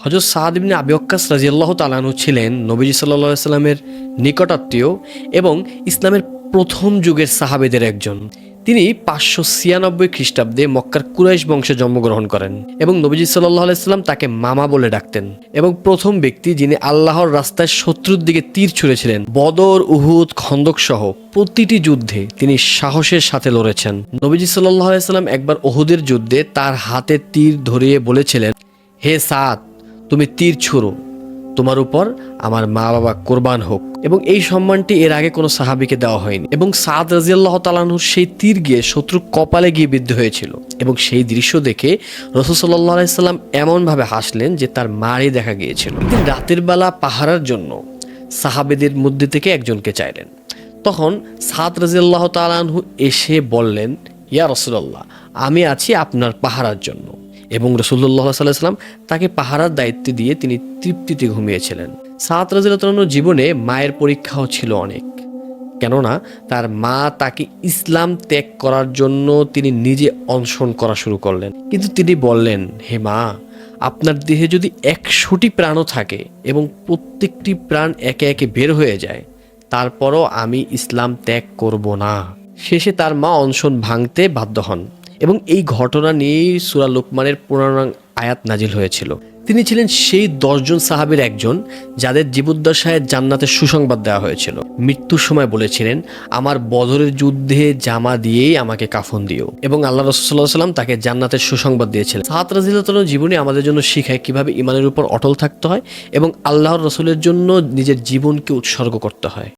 হযরত সাদ ইবনে আবি ওয়াক্কাস রাদিয়াল্লাহু তাআলা আনহু ছিলেন নবীজি সাল্লাল্লাহু আলাইহি সাল্লামের নিকটাত্মীয় এবং ইসলামের প্রথম যুগের সাহাবেদের একজন। তিনি 596 খ্রিস্টাব্দে মক্কার কুরাইশ বংশে জন্মগ্রহণ করেন এবং নবীজি সাল্লাল্লাহু আলাইহি সাল্লাম তাকে মামা বলে ডাকতেন এবং প্রথম ব্যক্তি যিনি আল্লাহর রাস্তায় শত্রুর দিকে তীর ছুঁড়েছিলেন। বদর, উহুদ, খন্দক সহ প্রতিটি যুদ্ধে তিনি সাহসের সাথে লড়েছেন। নবীজি সাল্লাল্লাহু আলাইহি সাল্লাম একবার উহুদের যুদ্ধে তার হাতে তীর ধরিয়ে বলেছিলেন, হে সাদ, তুমি তীর ছুঁড়ো, তোমার উপর আমার মা বাবা কোরবান হোক। এবং এই সম্মানটি এর আগে কোনো সাহাবীকে দেওয়া হয়নি। এবং সাদ রাদিয়াল্লাহু তাআলা আনহু সেই তীর গিয়ে শত্রু কপালে গিয়ে বিদ্ধ হয়েছিল এবং সেই দৃশ্য দেখে রাসূল সাল্লাল্লাহু আলাইহি সাল্লাম এমনভাবে হাসলেন যে তার মারই দেখা গিয়েছিল। একদিন রাতের বেলা পাহারার জন্য সাহাবেদের মধ্যে থেকে একজনকে চাইলেন। তখন সাদ রাদিয়াল্লাহু তাআলা আনহু এসে বললেন, ইয়া রাসূলুল্লাহ, আমি আছি আপনার পাহারার জন্য। এবং রাসূলুল্লাহ সাল্লাল্লাহু আলাইহি ওয়াসাল্লাম তাকে পাহারার দায়িত্ব দিয়ে তিনি তৃপ্তিতে ঘুমিয়েছিলেন। সাদ রাদিয়াল্লাহু তাআলার জীবনে মায়ের পরীক্ষাও ছিল অনেক, কেননা তার মা তাকে ইসলাম ত্যাগ করার জন্য তিনি নিজে অনশন করা শুরু করলেন। কিন্তু তিনি বললেন, হে মা, আপনার দেহে যদি 100টি প্রাণও থাকে এবং প্রত্যেকটি প্রাণ একে একে বের হয়ে যায়, তারপরও আমি ইসলাম ত্যাগ করব না। শেষে তার মা অনশন ভাঙতে বাধ্য হন এবং এই ঘটনা নিয়েই সূরা লুকমানের 15 নং আয়াত নাজিল হয়েছিল। তিনি ছিলেন সেই 10 জন সাহাবীর একজন যাদের জীবদ্দশায় জান্নাতের সুসংবাদ দেওয়া হয়েছিল। মৃত্যুর সময় বলেছিলেন, আমার বদরের যুদ্ধে জামা দিয়েই আমাকে কাফন দিও। এবং আল্লাহ রাসূল সাল্লাল্লাহু আলাইহি ওয়াসাল্লাম তাকে জান্নাতের সুসংবাদ দিয়েছিলেন। সাদ রাদিয়াল্লাহু তাআলার জীবনী আমাদের জন্য শিখায় কিভাবে ঈমানের উপর অটল থাকতে হয় এবং আল্লাহর রাসূলের জন্য নিজের জীবনকে উৎসর্গ করতে হয়।